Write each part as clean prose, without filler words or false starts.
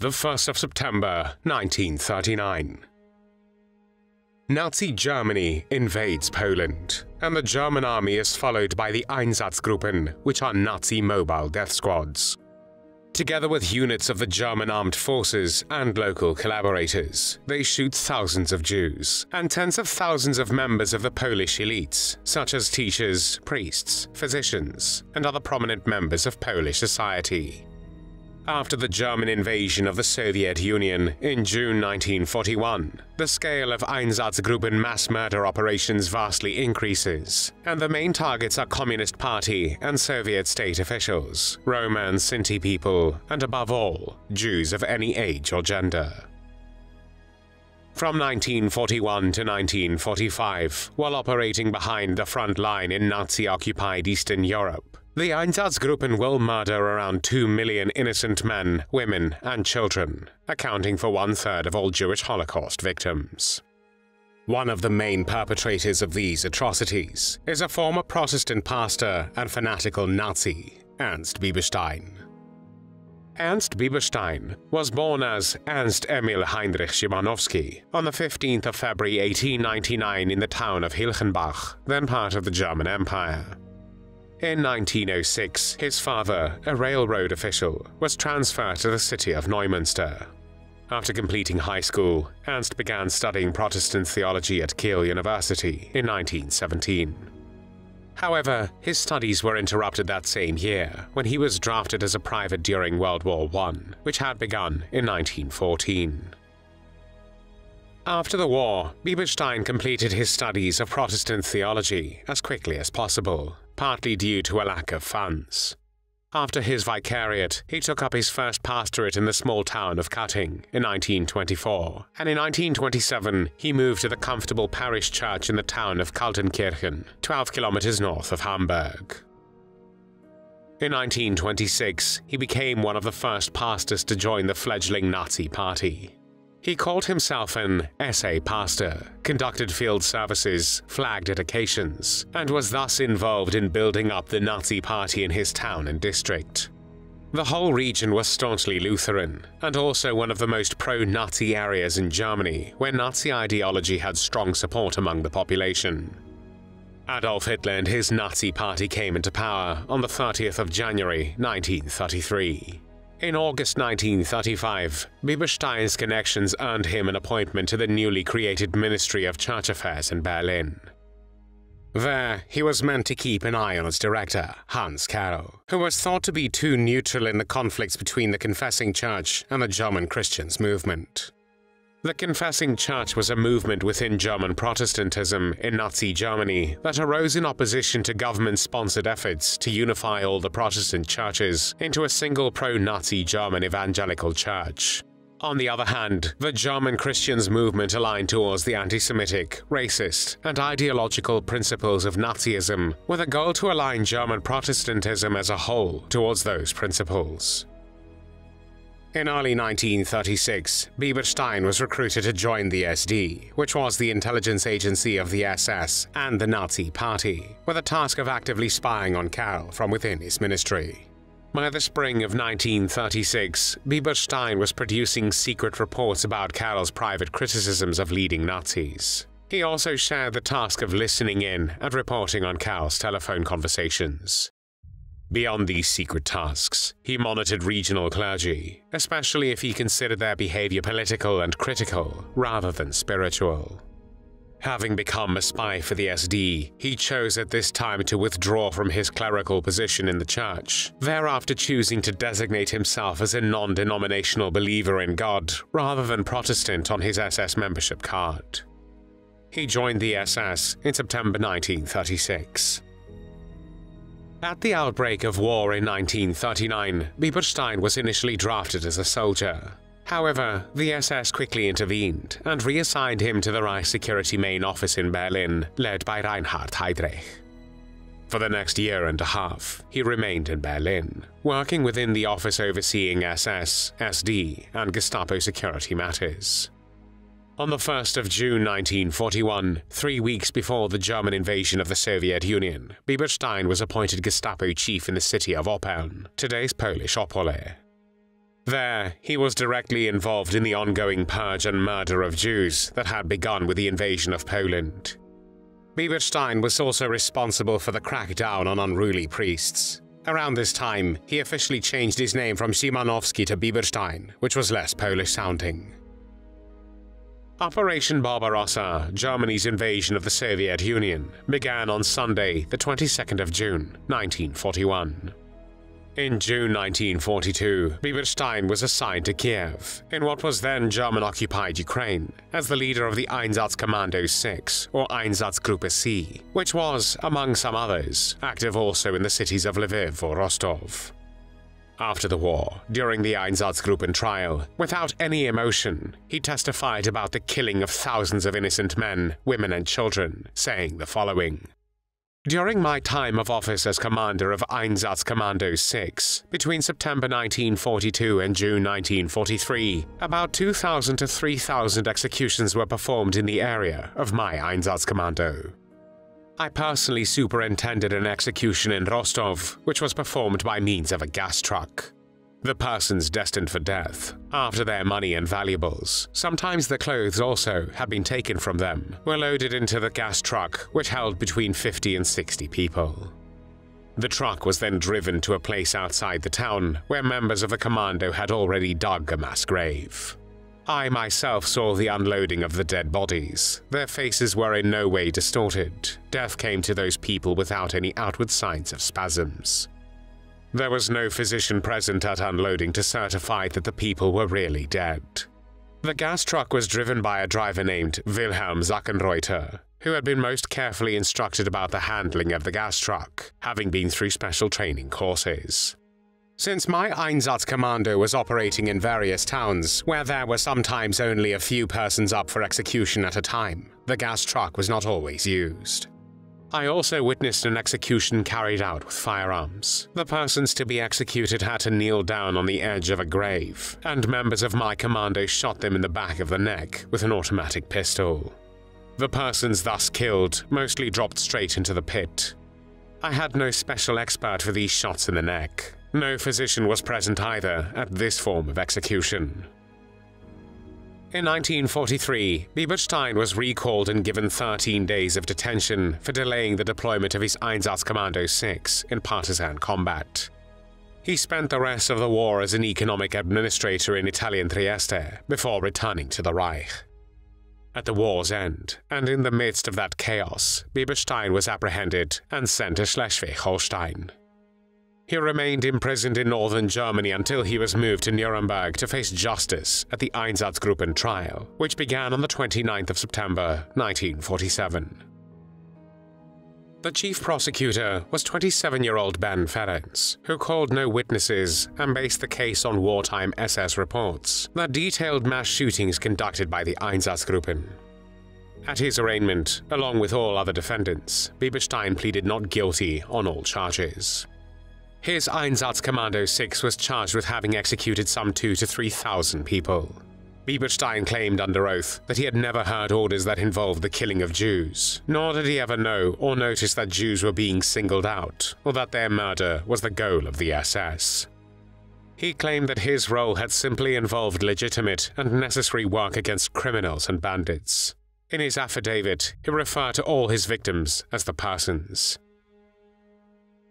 the 1st of September 1939. Nazi Germany invades Poland, and the German army is followed by the Einsatzgruppen, which are Nazi mobile death squads. Together with units of the German armed forces and local collaborators, they shoot thousands of Jews and tens of thousands of members of the Polish elites, such as teachers, priests, physicians, and other prominent members of Polish society. After the German invasion of the Soviet Union in June 1941, the scale of Einsatzgruppen mass murder operations vastly increases, and the main targets are Communist Party and Soviet state officials, Roma and Sinti people, and above all, Jews of any age or gender. From 1941 to 1945, while operating behind the front line in Nazi-occupied Eastern Europe, the Einsatzgruppen will murder around 2 million innocent men, women, and children, accounting for 1/3 of all Jewish Holocaust victims. One of the main perpetrators of these atrocities is a former Protestant pastor and fanatical Nazi, Ernst Biberstein. Ernst Biberstein was born as Ernst Emil Heinrich Szymanowski on the 15th of February 1899 in the town of Hilchenbach, then part of the German Empire. In 1906, his father, a railroad official, was transferred to the city of Neumünster. After completing high school, Ernst began studying Protestant theology at Kiel University in 1917. However, his studies were interrupted that same year when he was drafted as a private during World War I, which had begun in 1914. After the war, Biberstein completed his studies of Protestant theology as quickly as possible, partly due to a lack of funds. After his vicariate, he took up his first pastorate in the small town of Cutting in 1924, and in 1927 he moved to the comfortable parish church in the town of Kaltenkirchen, 12 kilometers north of Hamburg. In 1926, he became one of the first pastors to join the fledgling Nazi Party. He called himself an SA pastor, conducted field services, flagged occasions, and was thus involved in building up the Nazi Party in his town and district. The whole region was staunchly Lutheran, and also one of the most pro-Nazi areas in Germany, where Nazi ideology had strong support among the population. Adolf Hitler and his Nazi Party came into power on the 30th of January 1933. In August 1935, Biberstein's connections earned him an appointment to the newly created Ministry of Church Affairs in Berlin. There, he was meant to keep an eye on its director, Hans Karl, who was thought to be too neutral in the conflicts between the Confessing Church and the German Christians movement. The Confessing Church was a movement within German Protestantism in Nazi Germany that arose in opposition to government-sponsored efforts to unify all the Protestant churches into a single pro-Nazi German evangelical church. On the other hand, the German Christians movement aligned towards the anti-Semitic, racist, and ideological principles of Nazism, with a goal to align German Protestantism as a whole towards those principles. In early 1936, Biberstein was recruited to join the SD, which was the intelligence agency of the SS and the Nazi Party, with the task of actively spying on Karl from within his ministry. By the spring of 1936, Biberstein was producing secret reports about Karl's private criticisms of leading Nazis. He also shared the task of listening in and reporting on Karl's telephone conversations. Beyond these secret tasks, he monitored regional clergy, especially if he considered their behavior political and critical rather than spiritual. Having become a spy for the SD, he chose at this time to withdraw from his clerical position in the church, thereafter choosing to designate himself as a non-denominational believer in God rather than Protestant on his SS membership card. He joined the SS in September 1936. At the outbreak of war in 1939, Biberstein was initially drafted as a soldier. However, the SS quickly intervened and reassigned him to the Reich Security Main Office in Berlin, led by Reinhard Heydrich. For the next year and a half, he remained in Berlin, working within the office overseeing SS, SD, and Gestapo security matters. On the 1st of June 1941, 3 weeks before the German invasion of the Soviet Union, Biberstein was appointed Gestapo chief in the city of Oppeln, today's Polish Opole. There, he was directly involved in the ongoing purge and murder of Jews that had begun with the invasion of Poland. Biberstein was also responsible for the crackdown on unruly priests. Around this time, he officially changed his name from Szymanowski to Biberstein, which was less Polish-sounding. Operation Barbarossa, Germany's invasion of the Soviet Union, began on Sunday, the 22nd of June, 1941. In June 1942, Biberstein was assigned to Kyiv, in what was then German-occupied Ukraine, as the leader of the Einsatzkommando 6, or Einsatzgruppe C, which was, among some others, active also in the cities of Lviv or Rostov. After the war, during the Einsatzgruppen Trial, without any emotion, he testified about the killing of thousands of innocent men, women and children, saying the following: "During my time of office as commander of Einsatzkommando 6, between September 1942 and June 1943, about 2,000 to 3,000 executions were performed in the area of my Einsatzkommando. I personally superintended an execution in Rostov, which was performed by means of a gas truck. The persons destined for death, after their money and valuables, sometimes their clothes also had been taken from them, were loaded into the gas truck, which held between 50 and 60 people. The truck was then driven to a place outside the town, where members of the commando had already dug a mass grave. I myself saw the unloading of the dead bodies. Their faces were in no way distorted. Death came to those people without any outward signs of spasms. There was no physician present at unloading to certify that the people were really dead. The gas truck was driven by a driver named Wilhelm Sackenreuter, who had been most carefully instructed about the handling of the gas truck, having been through special training courses. Since my Einsatzkommando was operating in various towns, where there were sometimes only a few persons up for execution at a time, the gas truck was not always used. I also witnessed an execution carried out with firearms. The persons to be executed had to kneel down on the edge of a grave, and members of my commando shot them in the back of the neck with an automatic pistol. The persons thus killed mostly dropped straight into the pit. I had no special expert for these shots in the neck. No physician was present either at this form of execution. In 1943, Biberstein was recalled and given 13 days of detention for delaying the deployment of his Einsatzkommando 6 in partisan combat. He spent the rest of the war as an economic administrator in Italian Trieste before returning to the Reich. At the war's end, and in the midst of that chaos, Biberstein was apprehended and sent to Schleswig-Holstein. He remained imprisoned in northern Germany until he was moved to Nuremberg to face justice at the Einsatzgruppen Trial, which began on the 29th of September 1947. The chief prosecutor was 27-year-old Ben Ferencz, who called no witnesses and based the case on wartime SS reports that detailed mass shootings conducted by the Einsatzgruppen. At his arraignment, along with all other defendants, Biberstein pleaded not guilty on all charges. His Einsatzkommando 6 was charged with having executed some 2,000 to 3,000 people. Biberstein claimed under oath that he had never heard orders that involved the killing of Jews, nor did he ever know or notice that Jews were being singled out, or that their murder was the goal of the SS. He claimed that his role had simply involved legitimate and necessary work against criminals and bandits. In his affidavit, he referred to all his victims as the persons.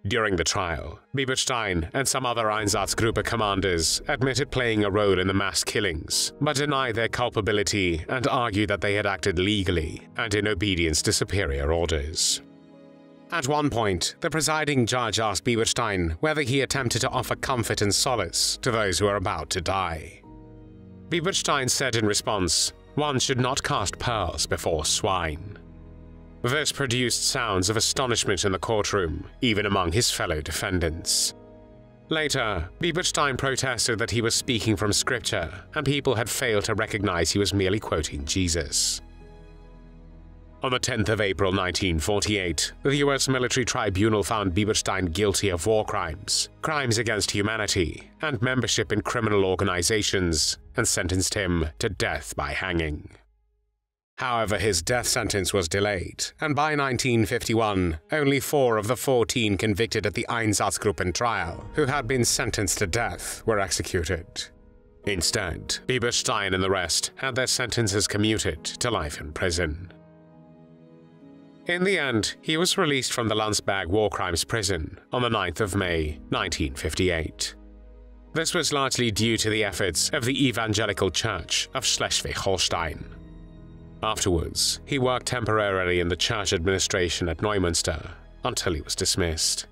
During the trial, Biberstein and some other Einsatzgruppe commanders admitted playing a role in the mass killings, but denied their culpability and argued that they had acted legally and in obedience to superior orders. At one point, the presiding judge asked Biberstein whether he attempted to offer comfort and solace to those who were about to die. Biberstein said in response, "One should not cast pearls before swine." This produced sounds of astonishment in the courtroom, even among his fellow defendants. Later, Biberstein protested that he was speaking from scripture, and people had failed to recognize he was merely quoting Jesus. On the 10th of April 1948, the US military tribunal found Biberstein guilty of war crimes, crimes against humanity, and membership in criminal organizations, and sentenced him to death by hanging. However, his death sentence was delayed, and by 1951, only 4 of the 14 convicted at the Einsatzgruppen Trial, who had been sentenced to death, were executed. Instead, Biberstein and the rest had their sentences commuted to life in prison. In the end, he was released from the Landsberg War Crimes Prison on the 9th of May, 1958. This was largely due to the efforts of the Evangelical Church of Schleswig-Holstein. Afterwards, he worked temporarily in the church administration at Neumünster until he was dismissed.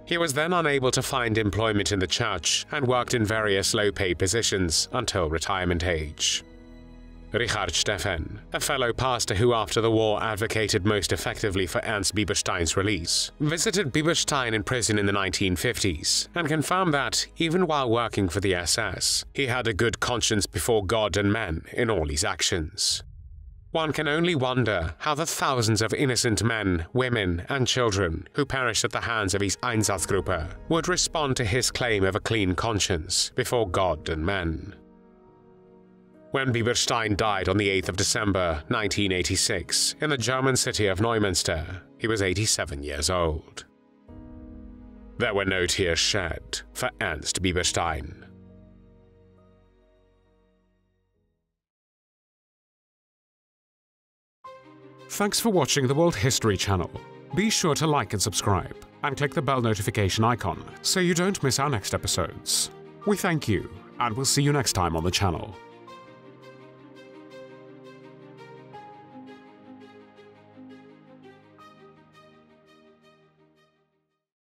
He was then unable to find employment in the church and worked in various low-paid positions until retirement age. Richard Steffen, a fellow pastor who after the war advocated most effectively for Ernst Biberstein's release, visited Biberstein in prison in the 1950s and confirmed that, even while working for the SS, he had a good conscience before God and men in all his actions. One can only wonder how the thousands of innocent men, women, and children who perished at the hands of his Einsatzgruppe would respond to his claim of a clean conscience before God and men. When Biberstein died on the 8th of December 1986 in the German city of Neumünster, he was 87 years old. There were no tears shed for Ernst Biberstein. Thanks for watching the World History Channel. Be sure to like and subscribe, and click the bell notification icon so you don't miss our next episodes. We thank you, and we'll see you next time on the channel.